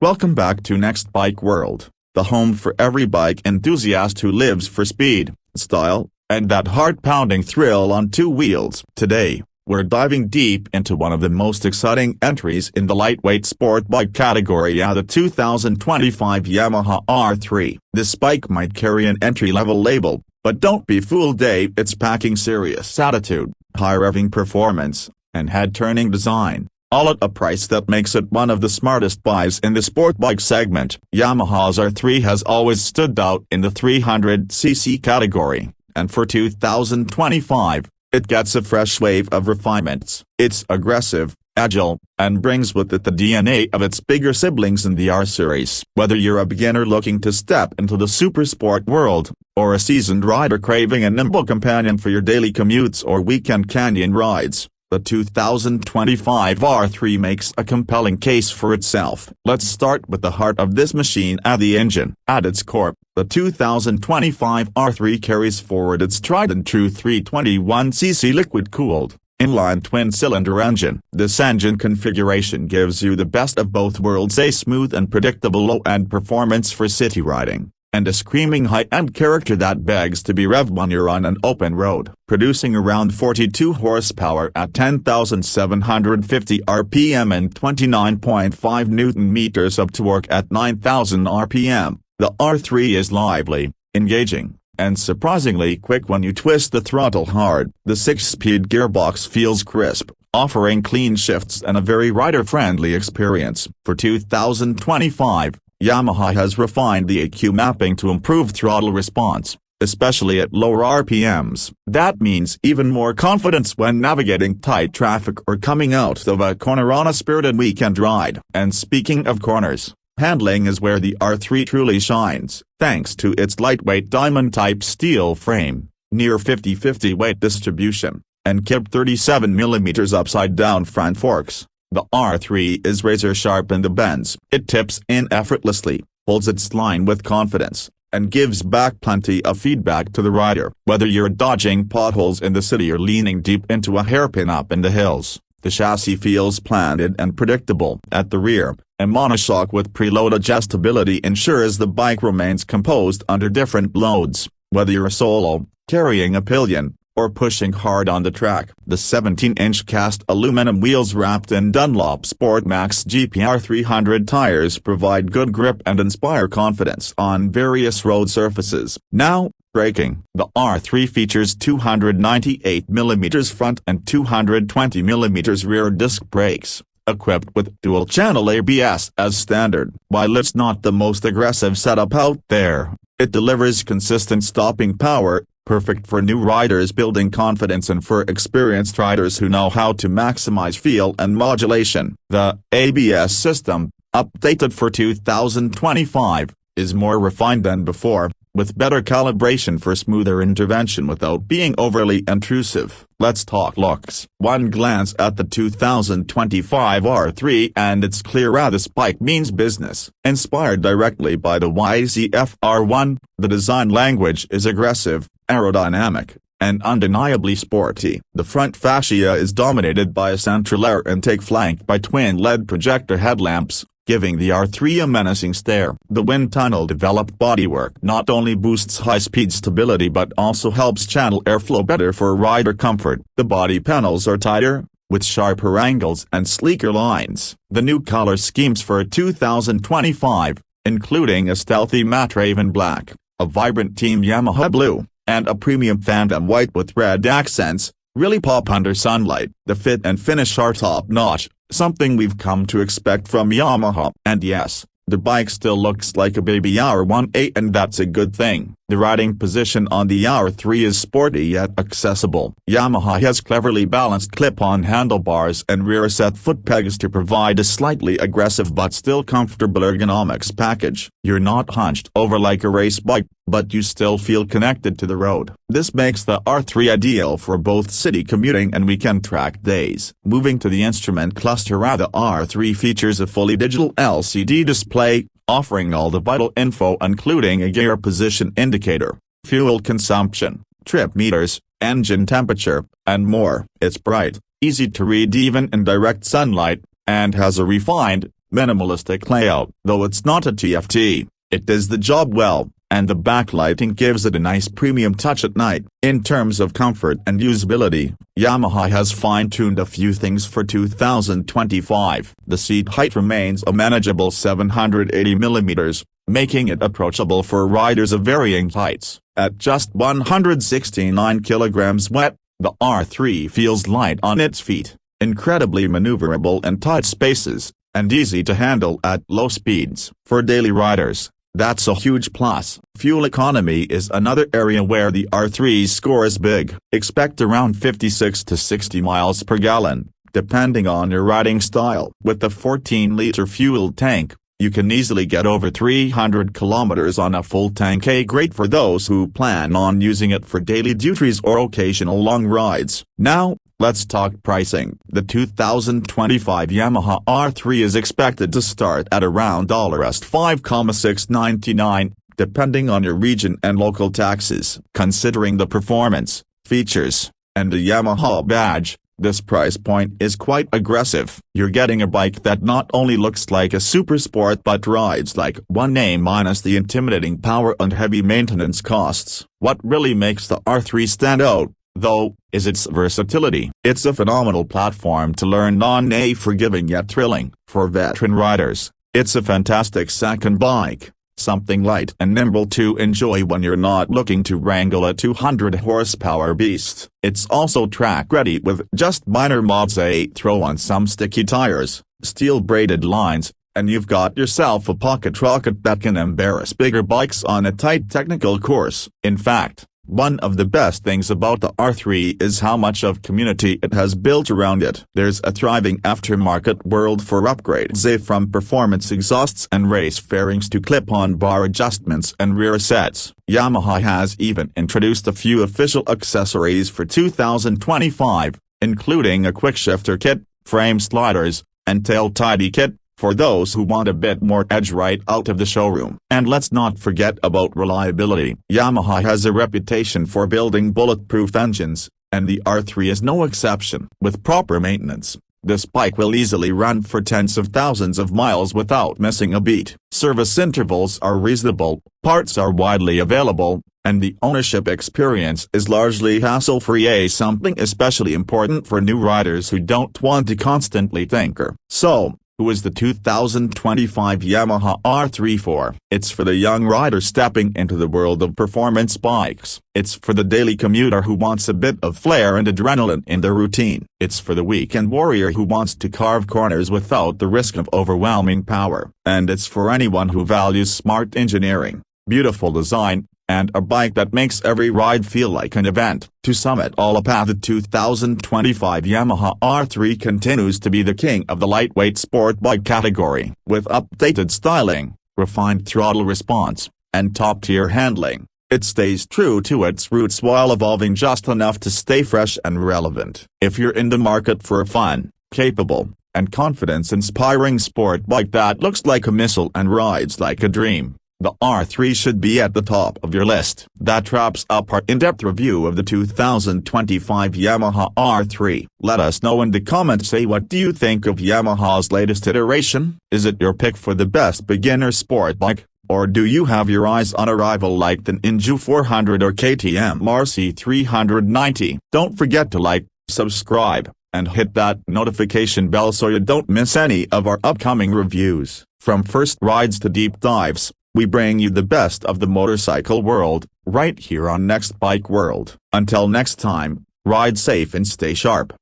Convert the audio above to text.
Welcome back to Next Bike World, the home for every bike enthusiast who lives for speed, style, and that heart-pounding thrill on two wheels. Today, we're diving deep into one of the most exciting entries in the lightweight sport bike category, the 2025 Yamaha R3. This bike might carry an entry-level label, but don't be fooled, it's packing serious attitude, high-revving performance, and head-turning design, all at a price that makes it one of the smartest buys in the sport bike segment. Yamaha's R3 has always stood out in the 300cc category, and for 2025, it gets a fresh wave of refinements. It's aggressive, agile, and brings with it the DNA of its bigger siblings in the R series. Whether you're a beginner looking to step into the supersport world, or a seasoned rider craving a nimble companion for your daily commutes or weekend canyon rides, the 2025 R3 makes a compelling case for itself. Let's start with the heart of this machine, the engine. At its core, the 2025 R3 carries forward its tried-and-true 321cc liquid-cooled, inline twin-cylinder engine. This engine configuration gives you the best of both worlds: a smooth and predictable low-end performance for city riding, and a screaming high-end character that begs to be revved when you're on an open road. Producing around 42 horsepower at 10,750 RPM and 29.5 Nm of torque at 9,000 RPM, the R3 is lively, engaging, and surprisingly quick when you twist the throttle hard. The 6-speed gearbox feels crisp, offering clean shifts and a very rider-friendly experience. For 2025, Yamaha has refined the EQ mapping to improve throttle response, especially at lower RPMs. That means even more confidence when navigating tight traffic or coming out of a corner on a spirited weekend ride. And speaking of corners, handling is where the R3 truly shines, thanks to its lightweight diamond-type steel frame, near 50/50 weight distribution, and kept 37mm upside-down front forks. The R3 is razor-sharp in the bends. It tips in effortlessly, holds its line with confidence, and gives back plenty of feedback to the rider. Whether you're dodging potholes in the city or leaning deep into a hairpin up in the hills, the chassis feels planted and predictable. At the rear, a monoshock with preload adjustability ensures the bike remains composed under different loads, whether you're solo, carrying a pillion, or pushing hard on the track. The 17-inch cast aluminum wheels wrapped in Dunlop Sport Max GPR 300 tires provide good grip and inspire confidence on various road surfaces. Now, braking. The R3 features 298mm front and 220mm rear disc brakes, equipped with dual-channel ABS as standard. While it's not the most aggressive setup out there, it delivers consistent stopping power, perfect for new riders building confidence and for experienced riders who know how to maximize feel and modulation. The ABS system, updated for 2025, is more refined than before, with better calibration for smoother intervention without being overly intrusive. Let's talk looks. One glance at the 2025 R3 and it's clear this bike means business. Inspired directly by the YZF R1, the design language is aggressive, aerodynamic, and undeniably sporty. The front fascia is dominated by a central air intake flanked by twin LED projector headlamps, giving the R3 a menacing stare. The wind tunnel-developed bodywork not only boosts high-speed stability but also helps channel airflow better for rider comfort. The body panels are tighter, with sharper angles and sleeker lines. The new color schemes for 2025, including a stealthy matte raven black, a vibrant Team Yamaha blue, and a premium phantom white with red accents, really pop under sunlight. The fit and finish are top-notch, something we've come to expect from Yamaha. And yes, the bike still looks like a baby R1A, and that's a good thing. The riding position on the R3 is sporty yet accessible. Yamaha has cleverly balanced clip-on handlebars and rear-set foot pegs to provide a slightly aggressive but still comfortable ergonomics package. You're not hunched over like a race bike, but you still feel connected to the road. This makes the R3 ideal for both city commuting and weekend track days. Moving to the instrument cluster, the R3 features a fully digital LCD display, offering all the vital info including a gear position indicator, fuel consumption, trip meters, engine temperature, and more. It's bright, easy to read even in direct sunlight, and has a refined, minimalistic layout. Though it's not a TFT, it does the job well, and the backlighting gives it a nice premium touch at night. In terms of comfort and usability, Yamaha has fine-tuned a few things for 2025. The seat height remains a manageable 780mm, making it approachable for riders of varying heights. At just 169 kilograms wet, the R3 feels light on its feet, incredibly maneuverable in tight spaces, and easy to handle at low speeds. For daily riders, that's a huge plus. Fuel economy is another area where the R3 scores big. Expect around 56 to 60 miles per gallon, depending on your riding style. With the 14-liter fuel tank, you can easily get over 300 kilometers on a full tank. Great for those who plan on using it for daily duties or occasional long rides. Now, let's talk pricing. The 2025 Yamaha R3 is expected to start at around $5,699, depending on your region and local taxes. Considering the performance, features, and the Yamaha badge, this price point is quite aggressive. You're getting a bike that not only looks like a super sport but rides like one, minus the intimidating power and heavy maintenance costs. What really makes the R3 stand out, though, is its versatility. It's a phenomenal platform to learn on, forgiving yet thrilling. For veteran riders, it's a fantastic second bike, something light and nimble to enjoy when you're not looking to wrangle a 200 horsepower beast. It's also track ready with just minor mods. Throw on some sticky tires, steel braided lines, and you've got yourself a pocket rocket that can embarrass bigger bikes on a tight technical course. In fact, one of the best things about the R3 is how much of community it has built around it. There's a thriving aftermarket world for upgrades, from performance exhausts and race fairings to clip-on bar adjustments and rear sets. Yamaha has even introduced a few official accessories for 2025, including a quick-shifter kit, frame sliders, and tail tidy kit, for those who want a bit more edge right out of the showroom. And let's not forget about reliability. Yamaha has a reputation for building bulletproof engines, and the R3 is no exception. With proper maintenance, this bike will easily run for tens of thousands of miles without missing a beat. Service intervals are reasonable, parts are widely available, and the ownership experience is largely hassle-free, something especially important for new riders who don't want to constantly tinker. So, who is the 2025 Yamaha R3 for? It's for the young rider stepping into the world of performance bikes. It's for the daily commuter who wants a bit of flair and adrenaline in their routine. It's for the weekend warrior who wants to carve corners without the risk of overwhelming power. And it's for anyone who values smart engineering, beautiful design, and a bike that makes every ride feel like an event. To sum it all up, the 2025 Yamaha R3 continues to be the king of the lightweight sport bike category. With updated styling, refined throttle response, and top-tier handling, it stays true to its roots while evolving just enough to stay fresh and relevant. If you're in the market for a fun, capable, and confidence-inspiring sport bike that looks like a missile and rides like a dream, the R3 should be at the top of your list. That wraps up our in-depth review of the 2025 Yamaha R3. Let us know in the comments. What do you think of Yamaha's latest iteration? Is it your pick for the best beginner sport bike, or do you have your eyes on a rival like the Ninja 400 or KTM RC 390? Don't forget to like, subscribe, and hit that notification bell so you don't miss any of our upcoming reviews. From first rides to deep dives, we bring you the best of the motorcycle world, right here on Next Bike World. Until next time, ride safe and stay sharp.